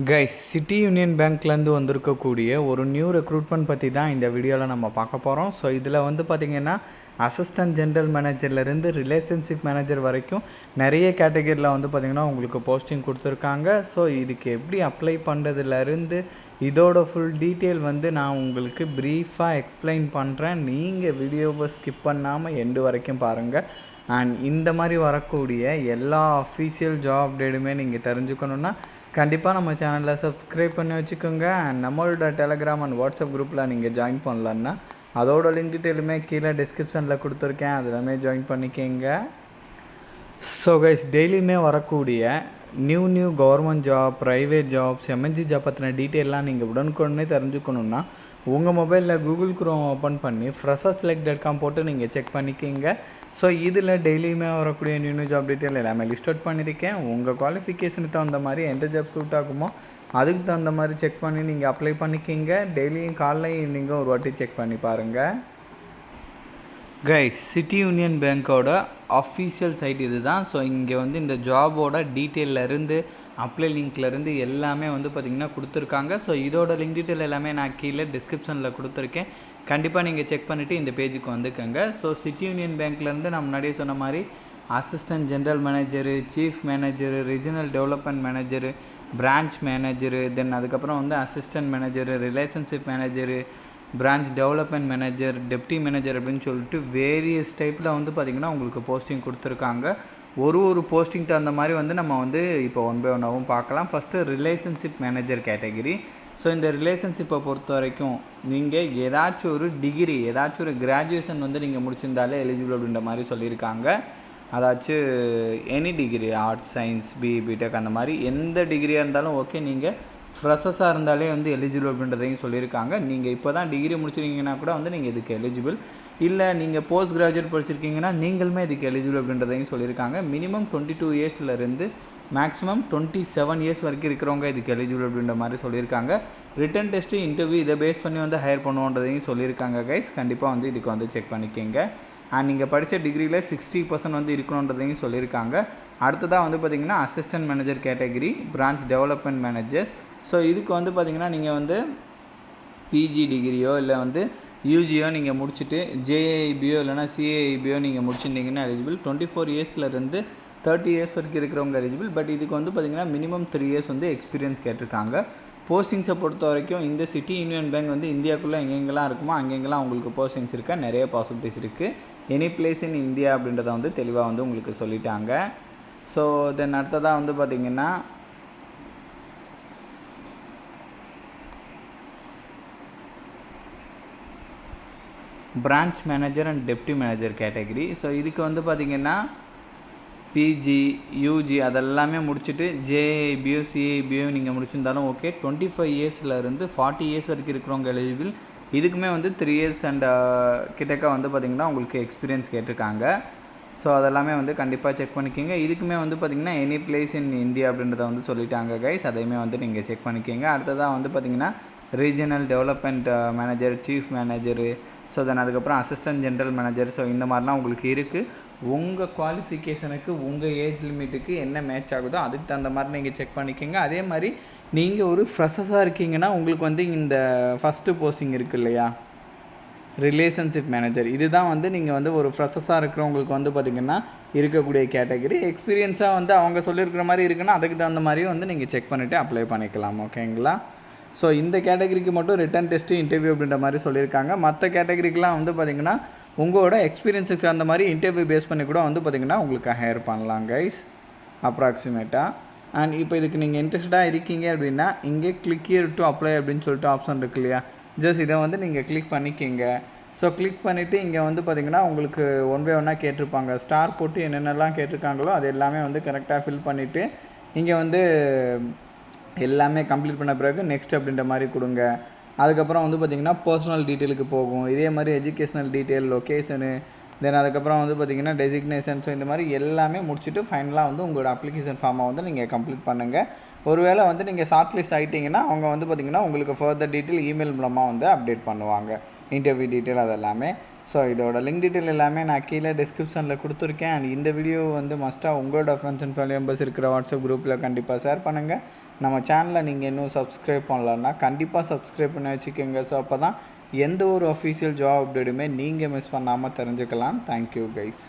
Guys, city union பேங்க்லேருந்து வந்திருக்கக்கூடிய ஒரு நியூ ரெக்ரூட்மெண்ட் பற்றி தான் இந்த வீடியோவில் நம்ம பார்க்க போகிறோம். ஸோ இதில் வந்து பார்த்திங்கன்னா அசிஸ்டன்ட் ஜென்ரல் மேனேஜர்லேருந்து ரிலேஷன்ஷிப் மேனேஜர் வரைக்கும் நிறைய கேட்டகரியில் வந்து பார்த்திங்கன்னா உங்களுக்கு போஸ்டிங் கொடுத்துருக்காங்க. ஸோ இதுக்கு எப்படி அப்ளை பண்ணுறதுலேருந்து இதோட ஃபுல் டீட்டெயில் வந்து நான் உங்களுக்கு ப்ரீஃபாக எக்ஸ்பிளைன் பண்ணுறேன். நீங்கள் வீடியோவை ஸ்கிப் பண்ணாமல் எண்டு வரைக்கும் பாருங்கள். அண்ட் இந்த மாதிரி வரக்கூடிய எல்லா அஃபீஷியல் ஜாப் அப்டேட்டுமே நீங்கள் தெரிஞ்சுக்கணுன்னா கண்டிப்பாக நம்ம சேனலில் சப்ஸ்கிரைப் பண்ணி வச்சுக்கோங்க. அண்ட் நம்மளோட டெலகிராம் அண்ட் வாட்ஸ்அப் குரூப்பில் நீங்கள் ஜாயின் பண்ணலான்னா அதோட லிங்க் டீட்டெயிலுமே கீழே டிஸ்கிரிப்ஷனில் கொடுத்துருக்கேன், அதிலுமே ஜாயின் பண்ணிக்கோங்க. ஸோ கைஸ், டெய்லியுமே வரக்கூடிய new government job, private jobs, MNC job பற்றின டீட்டெயிலாம் நீங்கள் உடனுக்குடனே தெரிஞ்சுக்கணுன்னா உங்கள் மொபைலில் கூகுள் குரோம் ஓப்பன் பண்ணி freshers.select.com போட்டு நீங்கள் செக் பண்ணிக்கிங்க. ஸோ இதில் டெய்லியுமே வரக்கூடிய நியூ ஜாப் டீட்டெயில் எல்லாமே லிஸ்ட் அவுட் பண்ணியிருக்கேன். உங்கள் குவாலிஃபிகேஷனுக்கு தகுந்த மாதிரி எந்த ஜாப் சூட் ஆகுமோ அதுக்கு தகுந்த மாதிரி செக் பண்ணி நீங்கள் அப்ளை பண்ணிக்கிங்க. டெய்லியும் காலைல ஈவினிங்கும் ஒரு வாட்டி செக் பண்ணி பாருங்கள். கைஸ், சிட்டி யூனியன் பேங்க்கோட அஃபீஷியல் சைட் இது தான். ஸோ இங்கே வந்து இந்த ஜாபோட டீட்டெயிலேருந்து அப்ளை லிங்க்லேருந்து எல்லாமே வந்து பார்த்திங்கன்னா கொடுத்துருக்காங்க. ஸோ இதோட லிங்க் டீட்டெயில் எல்லாமே நான் கீழே டிஸ்கிரிப்ஷனில் கொடுத்துருக்கேன். கண்டிப்பாக நீங்கள் செக் பண்ணிவிட்டு இந்த பேஜுக்கு வந்துக்கோங்க. ஸோ சிட்டி யூனியன் பேங்க்லேருந்து நான் முன்னாடியே சொன்ன மாதிரி assistant general manager, chief manager, regional development manager, branch manager, then அதுக்கப்புறம் வந்து assistant manager, relationship manager, branch development manager, deputy manager அப்படின்னு சொல்லிட்டு வேரியஸ் டைப்பில் வந்து பார்த்திங்கன்னா உங்களுக்கு போஸ்டிங் கொடுத்துருக்காங்க. ஒரு போஸ்டிங் தகுந்த மாதிரி வந்து நம்ம வந்து இப்போ ஒன் பை ஒன்னாகவும் பார்க்கலாம். First relationship manager category. So இந்த ரிலேஷன்ஷிப்பை பொறுத்த வரைக்கும் நீங்கள் ஏதாச்சும் ஒரு டிகிரி, ஏதாச்சும் ஒரு கிராஜுவேஷன் வந்து நீங்கள் முடிச்சிருந்தாலே எலிஜிபிள் அப்படின்ற மாதிரி சொல்லியிருக்காங்க. அதாச்சும் any degree, arts, science, BTech அந்த மாதிரி எந்த டிகிரியாக இருந்தாலும் ஓகே. நீங்கள் ஃப்ரெஷர்ஸாக இருந்தாலே வந்து எலிஜிபிள் அப்படின்றதையும் சொல்லியிருக்காங்க. நீங்கள் இப்போ தான் டிகிரி முடிச்சிருக்கீங்கன்னா கூட வந்து நீங்கள் இதுக்கு எலிஜிபிள். இல்லை நீங்கள் போஸ்ட் கிராஜுவேட் படிச்சிருக்கீங்கன்னா நீங்களுமே இதுக்கு எலிஜிபிள் அப்படின்றதையும் சொல்லியிருக்காங்க. மினிமம் 22 இயர்ஸ்லேருந்து மேக்ஸிமம் 27 இயர்ஸ் வரைக்கும் இருக்கிறவங்க இதுக்கு எலிஜிபிள் அப்படின்ற மாதிரி சொல்லியிருக்காங்க. ரிட்டன் டெஸ்ட்டு, இன்டர்வியூ இதை பேஸ் பண்ணி வந்து ஹையர் பண்ணுவோன்றதையும் சொல்லியிருக்காங்க. கைஸ், கண்டிப்பாக வந்து இதுக்கு வந்து செக் பண்ணிக்கோங்க. அண்ட் நீங்கள் படித்த டிகிரியில் 60% வந்து இருக்கணுன்றதையும் சொல்லியிருக்காங்க. அடுத்ததாக வந்து பார்த்திங்கன்னா assistant manager category, branch development manager. So இதுக்கு வந்து பார்த்திங்கன்னா நீங்கள் வந்து பிஜி டிகிரியோ இல்லை வந்து யூஜியோ நீங்கள் முடிச்சுட்டு ஜேஐபியோ இல்லைனா சிஏஐபியோ நீங்கள் முடிச்சிருந்தீங்கன்னா எலிஜிபிள். 24 இயர்ஸ்லேருந்து 30 இயர்ஸ் வரைக்கும் இருக்கிறவங்க எலிஜிபிள். பட் இதுக்கு வந்து பார்த்திங்கன்னா மினிமம் 3 இயர்ஸ் வந்து எக்ஸ்பீரியன்ஸ் கேட்டிருக்காங்க. போஸ்டிங்ஸை பொறுத்த வரைக்கும் இந்த சிட்டி யூனியன் பேங்க் வந்து இந்தியாவுக்குள்ளே எங்கெங்கெல்லாம் இருக்குமோ அங்கெங்கெல்லாம் உங்களுக்கு போஸ்டிங்ஸ் இருக்க நிறைய பாசிபிலிட்டிஸ் இருக்குது. எனி பிளேஸ் இன் இந்தியா அப்படின்றத வந்து தெளிவாக வந்து உங்களுக்கு சொல்லிட்டாங்க. ஸோ தென் அடுத்ததாக வந்து பார்த்திங்கன்னா branch manager and deputy manager category. So இதுக்கு வந்து பார்த்திங்கன்னா பிஜி, யூஜி அதெல்லாமே முடிச்சுட்டு ஜேஐபியோ சிஐபியோ நீங்கள் முடிச்சிருந்தாலும் ஓகே. 25 இயர்ஸ்லேருந்து 40 இயர்ஸ் வரைக்கும் இருக்கிறவங்க எலிஜிபிள். இதுக்குமே வந்து 3 இயர்ஸ் அண்ட் கிட்டக்க வந்து பார்த்திங்கன்னா உங்களுக்கு எக்ஸ்பீரியன்ஸ் கேட்டிருக்காங்க. ஸோ அதெல்லாமே வந்து கண்டிப்பாக செக் பண்ணிக்கோங்க. இதுக்குமே வந்து பார்த்திங்கன்னா எனி பிளேஸ் இன் இந்தியா அப்படின்றத வந்து சொல்லிட்டாங்க கைஸ். அதையுமே வந்து நீங்கள் செக் பண்ணிக்கோங்க. அடுத்ததாக வந்து பார்த்திங்கன்னா regional development manager, chief manager, so then அதுக்கப்புறம் அசிஸ்டன்ட் ஜென்ரல் மேனேஜர். ஸோ இந்த மாதிரிலாம் உங்களுக்கு இருக்குது. உங்கள் குவாலிஃபிகேஷனுக்கு, உங்கள் ஏஜ் லிமிட்டுக்கு என்ன மேட்ச் ஆகுதோ அதுக்கு தகுந்த மாதிரி நீங்கள் செக் பண்ணிக்கோங்க. அதே மாதிரி நீங்கள் ஒரு ஃப்ரெஷர்ஸாக இருக்கீங்கன்னா உங்களுக்கு வந்து இந்த ஃபஸ்ட்டு போஸ்டிங் இருக்குது இல்லையா, ரிலேஷன்ஷிப் மேனேஜர், இதுதான் வந்து நீங்கள் வந்து ஒரு ஃப்ரெஷர்ஸாக இருக்கிறவங்களுக்கு வந்து பார்த்திங்கன்னா இருக்கக்கூடிய கேட்டகரி. எக்ஸ்பீரியன்ஸாக வந்து அவங்க சொல்லியிருக்கிற மாதிரி இருக்குன்னா அதுக்கு தகுந்த மாதிரியும் வந்து நீங்கள் செக் பண்ணிவிட்டு அப்ளை பண்ணிக்கலாம். ஓகேங்களா? ஸோ இந்த கேட்டகரிக்கு மட்டும் ரிட்டன் டெஸ்ட்டு, இன்டர்வியூ அப்படின்ற மாதிரி சொல்லியிருக்காங்க. மற்ற கேட்டகரிக்கெலாம் வந்து பார்த்திங்கன்னா உங்களோட எக்ஸ்பீரியன்ஸுக்கு அந்த மாதிரி இன்டர்வியூ பேஸ் பண்ணி கூட வந்து பார்த்திங்கன்னா உங்களுக்கு ஹையர் பண்ணலாம் கைஸ், அப்ராக்சிமேட்டாக. அண்ட் இப்போ இதுக்கு நீங்கள் இன்ட்ரெஸ்டாக இருக்கீங்க அப்படின்னா இங்கே கிளிக் ஹியர் டு அப்ளை அப்படின்னு சொல்லிட்டு ஆப்ஷன் இருக்கு இல்லையா, ஜஸ்ட் இதை வந்து நீங்கள் கிளிக் பண்ணிக்கிங்க. ஸோ கிளிக் பண்ணிவிட்டு இங்கே வந்து பார்த்திங்கன்னா உங்களுக்கு ஒன் பை ஒன்னாக கேட்டிருப்பாங்க. ஸ்டார் போட்டு என்னென்னலாம் கேட்டிருக்காங்களோ அது எல்லாமே வந்து கரெக்டாக ஃபில் பண்ணிவிட்டு இங்கே வந்து எல்லாமே கம்ப்ளீட் பண்ண பிறகு நெக்ஸ்ட் அப்படின்ற மாதிரி கொடுங்க. அதுக்கப்புறம் வந்து பார்த்திங்கன்னா பர்சனல் டீட்டெயிலுக்கு போகும். இதே மாதிரி எஜுகேஷ்னல் டீட்டெயில், லொக்கேஷனு, தென் அதுக்கப்புறம் வந்து பார்த்திங்கன்னா டெசிக்னேஷன். ஸோ இந்த மாதிரி எல்லாமே முடிச்சுட்டு ஃபைனலாக வந்து உங்களோட அப்ளிகேஷன் ஃபார்மை வந்து நீங்கள் கம்ப்ளீட் பண்ணுங்கள். ஒருவேளை வந்து நீங்கள் ஷார்ட் லிஸ்ட் ஆகிட்டிங்கன்னா அவங்க வந்து பார்த்திங்கன்னா உங்களுக்கு ஃபர்தர் டீட்டெயில் இமெயில் மூலமாக வந்து அப்டேட் பண்ணுவாங்க, இன்டர்வியூ டீட்டெயில் அதெல்லாமே. ஸோ இதோட லிங்க் டீட்டெயில் எல்லாமே நான் கீழே டிஸ்கிரிப்ஷனில் கொடுத்துருக்கேன். அண்ட் இந்த வீடியோ வந்து மஸ்ட்டாக உங்களோட ஃப்ரெண்ட்ஸ் அண்ட் ஃபேமிலி மெம்பர்ஸ் இருக்கிற வாட்ஸ்அப் குரூப்பில் கண்டிப்பாக ஷேர் பண்ணுங்கள். நம்ம சேனலை நீங்கள் இன்னும் சப்ஸ்கிரைப் பண்ணலன்னா கண்டிப்பாக சப்ஸ்கிரைப் பண்ணி வச்சுக்கோங்க. ஸோ அப்போ தான் எந்த ஒரு அஃபீஷியல் ஜாப் அப்டேட்டுமே நீங்கள் மிஸ் பண்ணாமல் தெரிஞ்சுக்கலாம். Thank you guys.